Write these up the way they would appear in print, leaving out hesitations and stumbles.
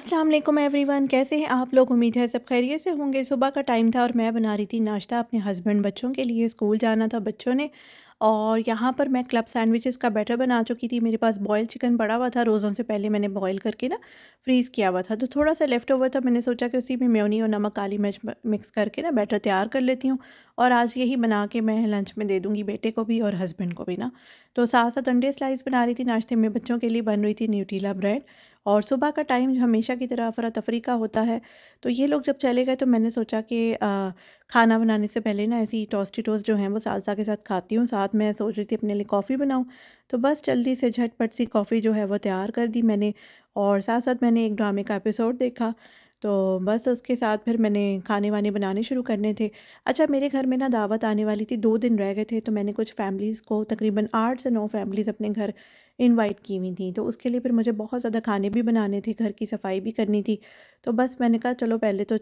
अस्सलाम वालेकुम एवरीवन, कैसे हैं आप लोग? उम्मीद है सब खैरियत से होंगे। सुबह का टाइम था और मैं बना रही थी नाश्ता अपने हस्बैंड बच्चों के लिए। स्कूल जाना था बच्चों ने। और यहाँ पर मैं क्लब सैंडविचेस का बैटर बना चुकी थी। मेरे पास बॉयल चिकन पड़ा हुआ था, रोज़ों से पहले मैंने बॉयल करके ना फ्रीज़ किया हुआ था, तो थोड़ा सा लेफ़्ट ओवर था। मैंने सोचा कि उसी में मेयोनी और नमक काली मिर्च मिक्स करके ना बैटर तैयार कर लेती हूँ और आज यही बना के मैं लंच में दे दूँगी बेटे को भी और हस्बैंड को भी ना। तो साथ साथ अंडे स्लाइस बना रही थी नाश्ते में, बच्चों के लिए बन रही थी न्यूट्रीला ब्रेड। और सुबह का टाइम हमेशा की तरह अफरा-तफरी का होता है, तो ये लोग जब चले गए तो मैंने सोचा कि खाना बनाने से पहले ना ऐसी टोस्टी टोस्ट जो हैं वो सालसा के साथ खाती हूँ। साथ में सोच रही थी अपने लिए कॉफ़ी बनाऊँ, तो बस जल्दी से झटपट सी कॉफ़ी जो है वो तैयार कर दी मैंने। और साथ-साथ मैंने एक ड्रामे का एपिसोड देखा, तो बस उसके साथ फिर मैंने खाने-वाने बनाने शुरू करने थे। अच्छा, मेरे घर में ना दावत आने वाली थी, 2 दिन रह गए थे, तो मैंने कुछ फैमिलीज़ को तकरीबन 8 से 9 फैमिलीज़ अपने घर इनवाइट की हुई थी, तो उसके लिए फिर मुझे बहुत ज़्यादा खाने भी बनाने थे, घर की सफाई भी करनी थी। तो बस मैंने कहा चलो पहले तो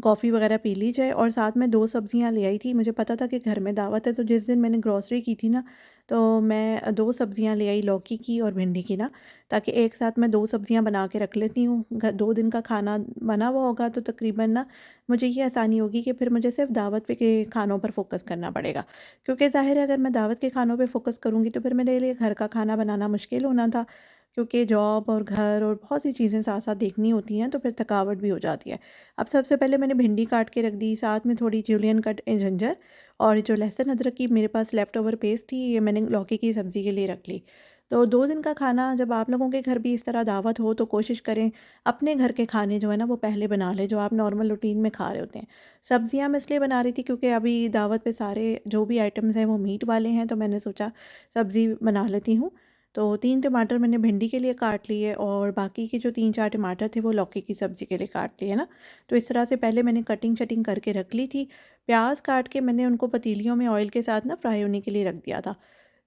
कॉफ़ी वगैरह पी ली जाए। और साथ में 2 सब्ज़ियाँ ले आई थी। मुझे पता था कि घर में दावत है, तो जिस दिन मैंने ग्रॉसरी की थी ना, तो मैं 2 सब्ज़ियाँ ले आई, लौकी की और भिंडी की ना, ताकि एक साथ मैं 2 सब्ज़ियाँ बना के रख लेती हूँ। 2 दिन का खाना बना हुआ होगा तो तकरीबन ना मुझे ये आसानी होगी कि फिर मुझे सिर्फ़ दावत पे के खानों पर फ़ोकस करना पड़ेगा। क्योंकि ज़ाहिर है अगर मैं दावत के खानों पे फ़ोकस करूँगी तो फिर मेरे लिए घर का खाना बनाना मुश्किल होना था, क्योंकि जॉब और घर और बहुत सी चीज़ें साथ-साथ देखनी होती हैं, तो फिर थकावट भी हो जाती है। अब सबसे पहले मैंने भिंडी काट के रख दी, साथ में थोड़ी जूलियन कट जिंजर और जो लहसुन अदरक की मेरे पास लेफ़्ट ओवर पेस्ट थी, ये मैंने लौकी की सब्ज़ी के लिए रख ली। तो 2 दिन का खाना जब आप लोगों के घर भी इस तरह दावत हो तो कोशिश करें अपने घर के खाने जो है ना वो पहले बना लें, जो आप नॉर्मल रूटीन में खा रहे होते हैं। सब्ज़ियाँ मैं इसलिए बना रही थी क्योंकि अभी दावत पे सारे जो भी आइटम्स हैं वो मीट वाले हैं, तो मैंने सोचा सब्ज़ी बना लेती हूँ। तो 3 टमाटर मैंने भिंडी के लिए काट लिए और बाकी के जो 3-4 टमाटर थे वो लौकी की सब्ज़ी के लिए काट लिए ना। तो इस तरह से पहले मैंने कटिंग-शटिंग करके रख ली थी। प्याज काट के मैंने उनको पतीलियों में ऑयल के साथ ना फ्राई होने के लिए रख दिया था।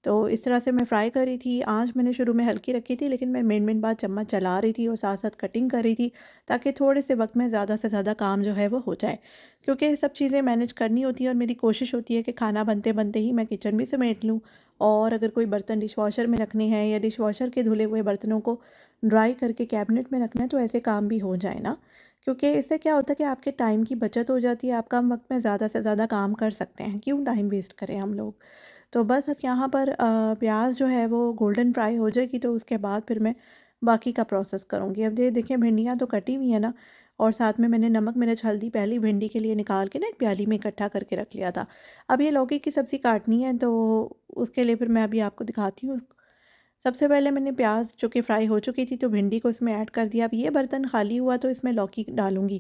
तो इस तरह से मैं फ्राई कर रही थी। आँच मैंने शुरू में हल्की रखी थी, लेकिन मैं मिनट-मिनट बाद चम्मच चला रही थी और साथ-साथ कटिंग कर रही थी, ताकि थोड़े से वक़्त में ज़्यादा से ज़्यादा काम जो है वो हो जाए। क्योंकि ये सब चीज़ें मैनेज करनी होती हैं और मेरी कोशिश होती है कि खाना बनते-बनते ही मैं किचन भी समेट लूँ। और अगर कोई बर्तन डिशवॉशर में रखने हैं या डिशवॉशर के धुले हुए बर्तनों को ड्राई करके कैबिनेट में रखना है, तो ऐसे काम भी हो जाए ना। क्योंकि इससे क्या होता है कि आपके टाइम की बचत हो जाती है, आप कम वक़्त में ज़्यादा से ज़्यादा काम कर सकते हैं। क्यों टाइम वेस्ट करें हम लोग? तो बस अब यहाँ पर प्याज जो है वो गोल्डन फ्राई हो जाएगी, तो उसके बाद फिर मैं बाकी का प्रोसेस करूँगी। अब ये देखिए भिंडियाँ तो कटी हुई हैं ना, और साथ में मैंने नमक, मिर्च, हल्दी पहली भिंडी के लिए निकाल के ना एक प्याली में इकट्ठा करके रख लिया था। अब ये लौकी की सब्ज़ी काटनी है, तो उसके लिए फिर मैं अभी आपको दिखाती हूँ। सबसे पहले मैंने प्याज जो कि फ्राई हो चुकी थी, तो भिंडी को इसमें ऐड कर दिया। अब ये बर्तन खाली हुआ तो इसमें लौकी डालूँगी,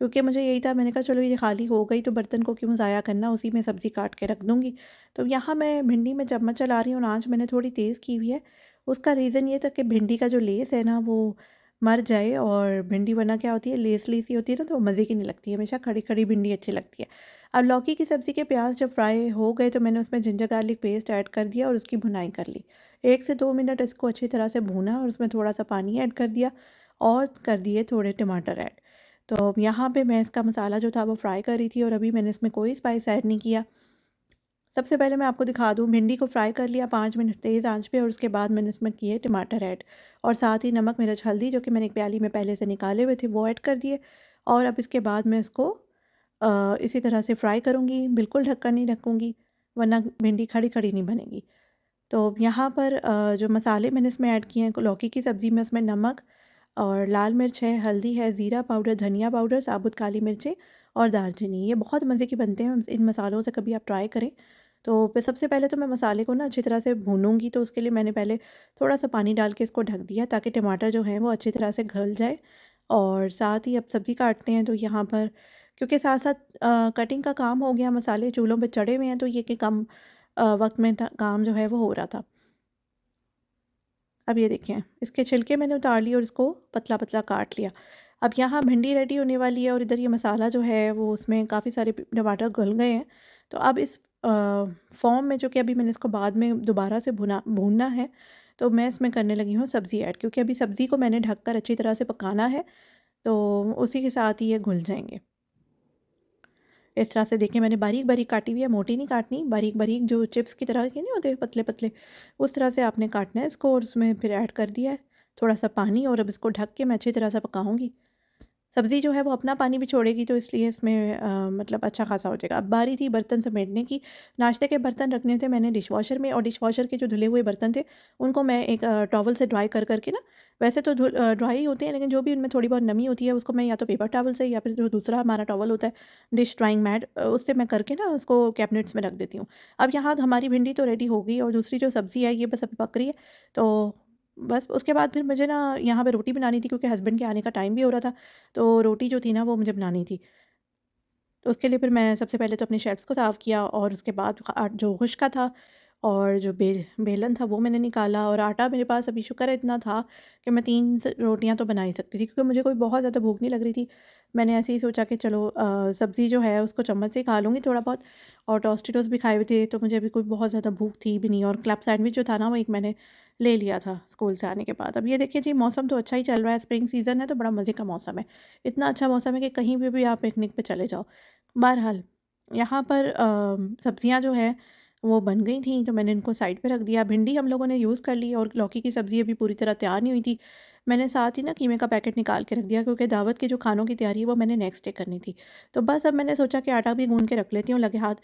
क्योंकि मुझे यही था, मैंने कहा चलो ये खाली हो गई तो बर्तन को क्यों ज़ाया करना, उसी में सब्ज़ी काट के रख दूँगी। तो यहाँ मैं भिंडी में चम्मच चला रही हूँ, आँच मैंने थोड़ी तेज़ की हुई है। उसका रीज़न ये था कि भिंडी का जो लेस है ना वो मर जाए, और भिंडी वरना क्या होती है, लेस-लेस सी होती है ना, तो मज़े की नहीं लगती है, हमेशा खड़ी-खड़ी भिंडी अच्छी लगती है। अब लौकी की सब्ज़ी के प्याज जब फ्राई हो गए तो मैंने उसमें जिंजर गार्लिक पेस्ट ऐड कर दिया और उसकी भुनाई कर ली। 1 से 2 मिनट इसको अच्छी तरह से भूना और उसमें थोड़ा-सा पानी ऐड कर दिया और कर दिए थोड़े टमाटर ऐड। तो यहाँ पे मैं इसका मसाला जो था वो फ्राई कर रही थी और अभी मैंने इसमें कोई स्पाइस ऐड नहीं किया। सबसे पहले मैं आपको दिखा दूँ, भिंडी को फ्राई कर लिया 5 मिनट तेज़ आँच पे, और उसके बाद मैंने इसमें किए टमाटर ऐड और साथ ही नमक, मिर्च, हल्दी जो कि मैंने एक प्याली में पहले से निकाले हुए थे वो ऐड कर दिए। और अब इसके बाद मैं इसको इसी तरह से फ्राई करूँगी, बिल्कुल ढक्कन नहीं ढकूँगी, वरना भिंडी खड़ी-खड़ी नहीं बनेगी। तो यहाँ पर जो मसाले मैंने इसमें ऐड किए हैं लौकी की सब्ज़ी में, उसमें नमक और लाल मिर्च है, हल्दी है, ज़ीरा पाउडर, धनिया पाउडर, साबुत काली मिर्चें और दालचीनी। ये बहुत मज़े के बनते हैं, इन मसालों से कभी आप ट्राई करें। तो फिर सबसे पहले तो मैं मसाले को ना अच्छी तरह से भूनूँगी, तो उसके लिए मैंने पहले थोड़ा-सा पानी डाल के इसको ढक दिया, ताकि टमाटर जो हैं वो अच्छी तरह से घुल जाए। और साथ ही अब सब्ज़ी काटते हैं, तो यहाँ पर क्योंकि साथ-साथ कटिंग का काम हो गया, मसाले चूल्हों पे चढ़े हुए हैं, तो ये कि कम वक़्त में काम जो है वो हो रहा था। अब ये देखिए, इसके छिलके मैंने उतार लिए और इसको पतला-पतला काट लिया। अब यहाँ भिंडी रेडी होने वाली है और इधर ये मसाला जो है वो उसमें काफ़ी सारे टमाटर घुल गए हैं। तो अब इस फ़ॉर्म में जो कि अभी मैंने इसको बाद में दोबारा से भूनना है, तो मैं इसमें करने लगी हूँ सब्ज़ी ऐड, क्योंकि अभी सब्ज़ी को मैंने ढककर अच्छी तरह से पकाना है, तो उसी के साथ ही ये घुल जाएँगे। इस तरह से देखिए मैंने बारीक-बारीक काटी हुई है, मोटी नहीं काटनी, बारीक-बारीक जो चिप्स की तरह के नहीं होते पतले-पतले, उस तरह से आपने काटना है इसको और उसमें फिर ऐड कर दिया है। थोड़ा-सा पानी और अब इसको ढक के मैं अच्छी तरह से पकाऊँगी। सब्ज़ी जो है वो अपना पानी भी छोड़ेगी तो इसलिए इसमें मतलब अच्छा ख़ासा हो जाएगा। अब बारी थी बर्तन समेटने की। नाश्ते के बर्तन रखने थे मैंने डिशवॉशर में और डिशवॉशर के जो धुले हुए बर्तन थे उनको मैं एक टॉवल से ड्राई कर के ना, वैसे तो ड्राई ही होते हैं लेकिन जो भी उनमें थोड़ी बहुत नमी होती है उसको मैं या तो पेपर टॉवल से या फिर जो दूसरा हमारा टॉवल होता है डिश ड्राइंग मैट, उससे मैं करके ना उसको कैबिनेट्स में रख देती हूँ। अब यहाँ हमारी भिंडी तो रेडी हो गई और दूसरी जो सब्ज़ी है ये बस अभी पक रही है। तो बस उसके बाद फिर मुझे ना यहाँ पे रोटी बनानी थी क्योंकि हस्बैंड के आने का टाइम भी हो रहा था। तो रोटी जो थी ना वो मुझे बनानी थी। तो उसके लिए फिर मैं सबसे पहले तो अपने शेल्फ्स को साफ़ किया और उसके बाद जो खुश्का था और जो बेलन था वो मैंने निकाला और आटा मेरे पास अभी शुक्र है इतना था कि मैं 3 रोटियाँ तो बना ही सकती थी क्योंकि मुझे कोई बहुत ज़्यादा भूख नहीं लग रही थी। मैंने ऐसे ही सोचा कि चलो सब्ज़ी जो है उसको चम्मच से ही खा लूँगी थोड़ा बहुत, और टोस्टिटोस भी खाए हुए थे तो मुझे अभी कोई बहुत ज़्यादा भूख थी भी नहीं, और क्लब सैंडविच जो था ना वो एक मैंने ले लिया था स्कूल से आने के बाद। अब ये देखिए जी मौसम तो अच्छा ही चल रहा है, स्प्रिंग सीज़न है तो बड़ा मज़े का मौसम है। इतना अच्छा मौसम है कि कहीं पे भी आप पिकनिक पे चले जाओ। बहरहाल, यहाँ पर सब्ज़ियाँ जो हैं वो बन गई थी तो मैंने इनको साइड पे रख दिया। भिंडी हम लोगों ने यूज़ कर ली और लौकी की सब्ज़ी अभी पूरी तरह तैयार नहीं हुई थी। मैंने साथ ही ना कीमे का पैकेट निकाल के रख दिया क्योंकि दावत की जो खानों की तैयारी है वो मैंने नेक्स्ट डे करनी थी। तो बस अब मैंने सोचा कि आटा भी गूँध के रख लेती हूँ लगे हाथ,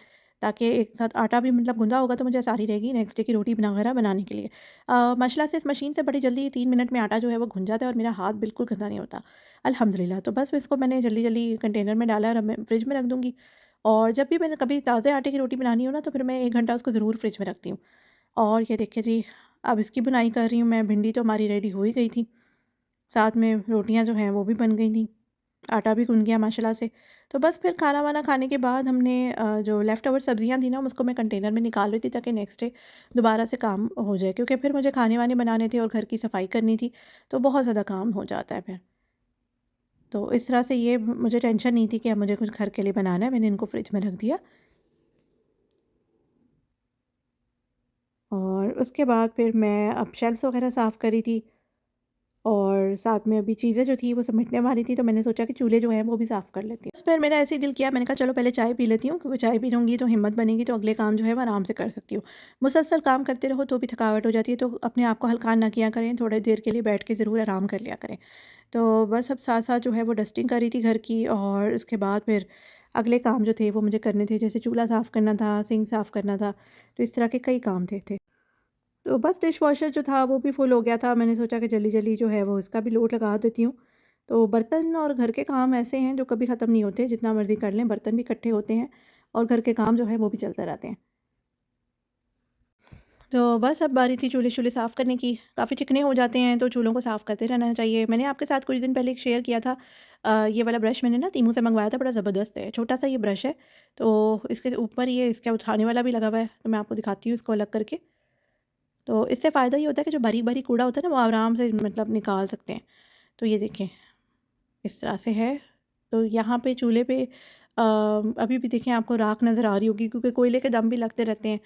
ताकि एक साथ आटा भी मतलब गूँधा होगा तो मुझे आसानी रहेगी नेक्स्ट डे की रोटी वगैरह बनाने के लिए। माशाल्लाह से इस मशीन से बड़ी जल्दी 3 मिनट में आटा जो है वो घुल जाता है और मेरा हाथ बिल्कुल गंदा नहीं होता। अल्हम्दुलिल्लाह। तो बस इसको मैंने जल्दी-जल्दी कंटेनर में डाला और अब मैं फ्रिज में रख दूँगी। और जब भी मैंने कभी ताज़े आटे की रोटी बनानी हो ना तो फिर मैं 1 घंटा उसको ज़रूर फ्रिज में रखती हूँ। और ये देखिए जी, अब इसकी बुनाई कर रही हूँ मैं। भिंडी तो हमारी रेडी हो ही गई थी। साथ में रोटियाँ जो हैं वो भी बन गई थी। आटा भी गुन गया माशाल्लाह से। तो बस फिर खाना-वाना खाने के बाद हमने जो लेफ्ट ओवर सब्जियाँ थी ना उसको मैं कंटेनर में निकाल रही थी ताकि नेक्स्ट डे दोबारा से काम हो जाए, क्योंकि फिर मुझे खाने-वाने बनाने थे और घर की सफाई करनी थी, तो बहुत ज़्यादा काम हो जाता है फिर। तो इस तरह से ये मुझे टेंशन नहीं थी कि अब मुझे कुछ घर के लिए बनाना है, मैंने इनको फ्रिज में रख दिया। और उसके बाद फिर मैं अब शेल्फ्स वगैरह साफ़ करी थी और साथ में अभी चीज़ें जो थी वो समेटने वाली थी, तो मैंने सोचा कि चूल्हे जो हैं वो भी साफ़ कर लेती हूँ। फिर मेरा ऐसे ही दिल किया, मैंने कहा चलो पहले चाय पी लेती हूँ क्योंकि चाय पी लूँगी तो हिम्मत बनेगी तो अगले काम जो है वो आराम से कर सकती हूँ। मुसलसल काम करते रहो तो भी थकावट हो जाती है, तो अपने आप को हल्का ना किया करें, थोड़ी देर के लिए बैठ के ज़रूर आराम कर लिया करें। तो बस अब साथ-साथ जो है वो डस्टिंग करी थी घर की और उसके बाद फिर अगले काम जो थे वो मुझे करने थे, जैसे चूल्हा साफ़ करना था, सिंक साफ़ करना था, तो इस तरह के कई काम थे। तो बस डिशवॉशर जो था वो भी फुल हो गया था। मैंने सोचा कि जल्दी-जल्दी जो है वो इसका भी लोड लगा देती हूँ। तो बर्तन और घर के काम ऐसे हैं जो कभी ख़त्म नहीं होते, जितना मर्ज़ी कर लें बर्तन भी इकट्ठे होते हैं और घर के काम जो है वो भी चलते रहते हैं। तो बस अब बारी थी चूल्हे-शूल्हे साफ़ करने की। काफ़ी चिकने हो जाते हैं तो चूल्हों को साफ़ करते रहना चाहिए। मैंने आपके साथ कुछ दिन पहले एक शेयर किया था, ये वाला ब्रश मैंने ना तीमू से मँगवाया था, बड़ा ज़बरदस्त है। छोटा-सा ये ब्रश है, तो इसके ऊपर ये इसका उठाने वाला भी लगा हुआ है, तो मैं आपको दिखाती हूँ इसको अलग करके। तो इससे फ़ायदा ये होता है कि जो बारीक-बारीक कूड़ा होता है ना वो आराम से मतलब निकाल सकते हैं। तो ये देखें, इस तरह से है। तो यहाँ पे चूल्हे पे अभी भी देखें आपको राख नज़र आ रही होगी क्योंकि कोयले के दम भी लगते रहते हैं।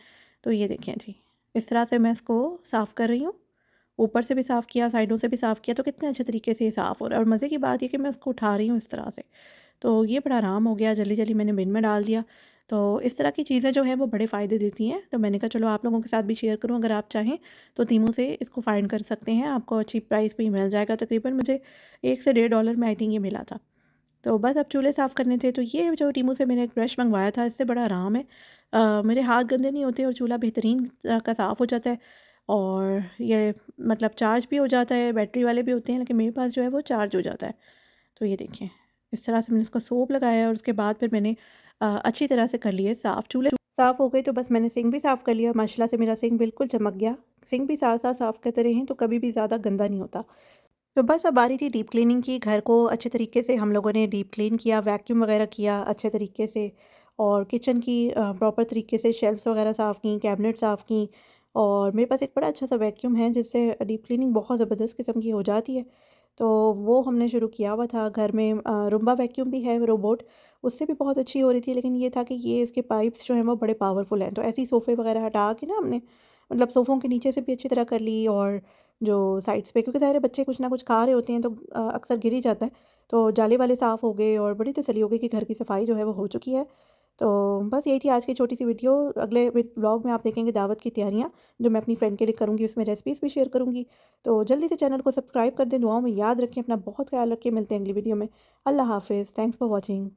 तो ये देखें जी, इस तरह से मैं इसको साफ़ कर रही हूँ। ऊपर से भी साफ़ किया, साइडों से भी साफ़ किया, तो कितने अच्छे तरीके से ये साफ़ हो रहा है और मज़े की बात ये कि मैं उसको उठा रही हूँ इस तरह से। तो ये बड़ा आराम हो गया, जल्दी-जल्दी मैंने बिन में डाल दिया। तो इस तरह की चीज़ें जो हैं वो बड़े फ़ायदे देती हैं। तो मैंने कहा चलो आप लोगों के साथ भी शेयर करूँ, अगर आप चाहें तो टीमू से इसको फाइंड कर सकते हैं। आपको अच्छी प्राइस पे ही मिल जाएगा, तकरीबन मुझे 1 से $1.5 में आई थिंक ये मिला था। तो बस अब चूल्हे साफ़ करने थे, तो ये जो टीमू से मैंने एक ब्रश मँगवाया था इससे बड़ा आराम है। मेरे हाथ गंदे नहीं होते और चूल्हा बेहतरीन तरह का साफ़ हो जाता है और ये मतलब चार्ज भी हो जाता है, बैटरी वाले भी होते हैं लेकिन मेरे पास जो है वो चार्ज हो जाता है। तो ये देखिए, इस तरह से मैंने इसको सोप लगाया और उसके बाद फिर मैंने अच्छी तरह से कर लिए साफ़। चूल्हे साफ़ हो गए तो बस मैंने सिंक भी साफ़ कर लिया। माशाल्लाह से मेरा सिंक बिल्कुल चमक गया। सिंक भी साथ-साथ साफ़ करते रहें तो कभी भी ज़्यादा गंदा नहीं होता। तो बस अब बारी थी डीप क्लीनिंग की। घर को अच्छे तरीके से हम लोगों ने डीप क्लीन किया, वैक्यूम वगैरह किया अच्छे तरीके से और किचन की प्रॉपर तरीके से शेल्फ्स वगैरह साफ़ की, कैबिनेट साफ़ की और मेरे पास एक बड़ा अच्छा सा वैक्यूम है जिससे डीप क्लीनिंग बहुत ज़बरदस्त किस्म की हो जाती है। तो वो हमने शुरू किया हुआ था घर में। रूम्बा वैक्यूम भी है रोबोट, उससे भी बहुत अच्छी हो रही थी, लेकिन ये था कि ये इसके पाइप्स जो हैं वो बड़े पावरफुल हैं। तो ऐसे ही सोफ़े वगैरह हटा के ना हमने मतलब सोफ़ों के नीचे से भी अच्छी तरह कर ली और जो साइड्स पे, क्योंकि ज़ाहिर है बच्चे कुछ ना कुछ खा रहे होते हैं तो अक्सर गिर ही जाता है। तो जाले वाले साफ़ हो गए और बड़ी तसल्ली हो गई कि घर की सफाई जो है वो हो चुकी है। तो बस यही थी आज की छोटी सी वीडियो। अगले व्लॉग में आप देखेंगे दावत की तैयारियाँ, जो मैं अपनी फ्रेंड के लिए करूँगी, उसमें रेसिपीज़ भी शेयर करूँगी। तो जल्दी से चैनल को सब्सक्राइब कर दें, दुआओं में याद रखें, अपना बहुत ख्याल रखें। मिलते हैं अगली वीडियो में। अल्लाह हाफ़िज़। Thanks for watching.